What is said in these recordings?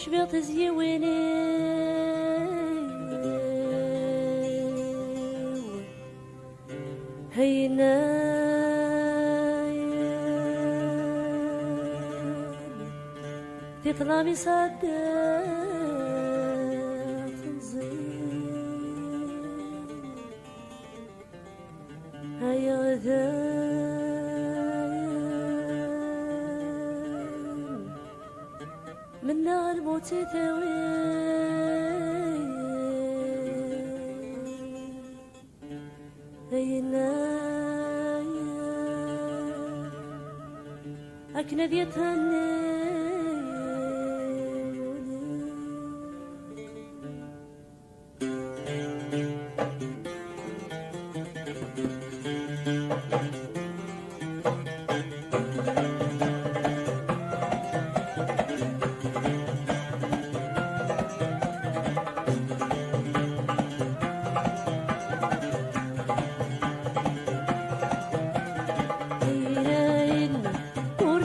شبيط زيويني هينا في طلابي صدق هيا غذان من نار موتي ثوين هينا أكنا ديتهني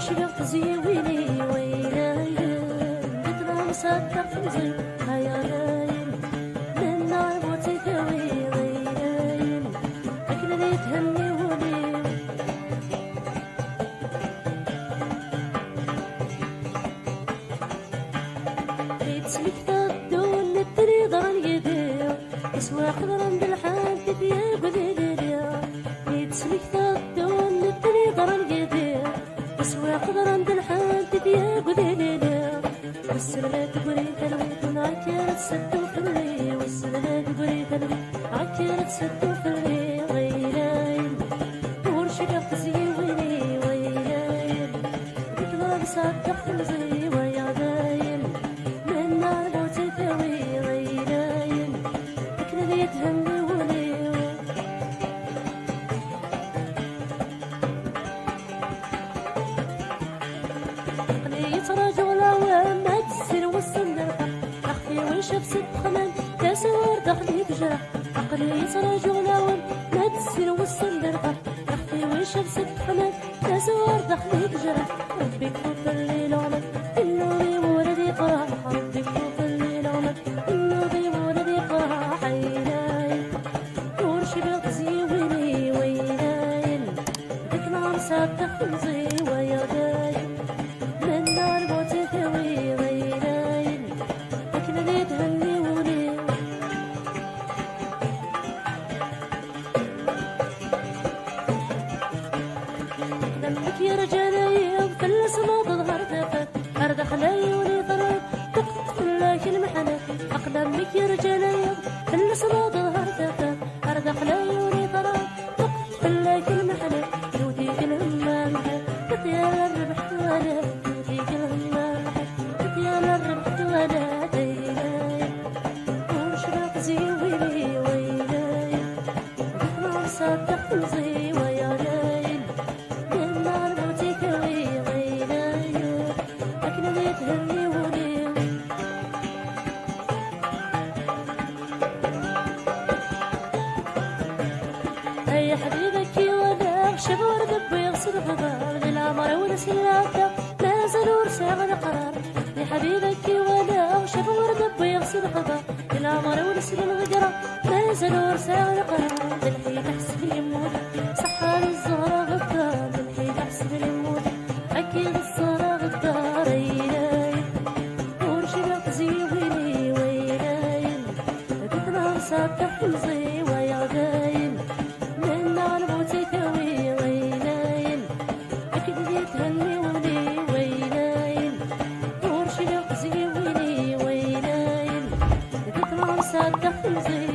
شبيط زيويني ويلاين بطلع مصدق فنزي هيا لاين من نار موتي ثوي ويلاين أكنا لي تهني ولي ريت سلك تدون الدري ضرن يدير يسوى خضرا بالحال تبيا قديدير ريت سلك تدون الدري ضرن يدير يسوى قدرا بالحال تبيا قديدير والسلالات قري تلويت عكرت سدو فلي والسلالات قري تلويت عكرت سدو فلي ويلاين ورشقت زيويني ويلاين بطلع بصدق فلزي ويا داين من نار موتي ثوي ويلاين فكنا لي تهني ولي رجولا وما تزين والسن أخفي وشف ست خمان تسور دخلي بجرح عقلي رجولا وما تزين والسن أخفي وشف ست خمان تسور دخلي بجرح ربي كفوف الليل عمك النوري وردي قراح ربي كفوف الليل عمك النوري وردي قراح عيناي نور شبيط زيويني ويناين ذيك نعم صدق فنزي ويا داين من نار موتي ثوي ويلاين أكنا لي تهني ولي دمك يا رجالي فلس ما تظهر ثقت أرد خلايوني ضرب تقت فلاك المحنة أقدمك يا رجالي فلس ما تظهر ثقت أرد خلايوني ضرب تقت فلاك المحنة يوديك الهمام يا الربح ولا يوديك الهمام يا الربح ولا ديناي ورشبط زيويني ويلاي بطلع صدق فنزي ويا لاين من نار موتي ثوي ويلاي أكنا لي تهني ولي أي حبيبك يودع شبور دب يغسل غبار للعمر ونسلاته لا زلور ساغ القرار لحبيبك ولا شبور دب يغسل غبار للعمر ونسل الغجرة لا زلور ساغ القرار بالحي تحسب يموت صحى للزهرة غدار بالحي تحسب يموت أكيد الزهرة غدار أيلاي ورشبط زيويني ويلاين تطلع صدق فنزي ويا داين من نار موتي ثوي ويلاين أكيد لي تهني ولي ويلاين ورشبط زيويني ويلاين تطلع صدق فنزي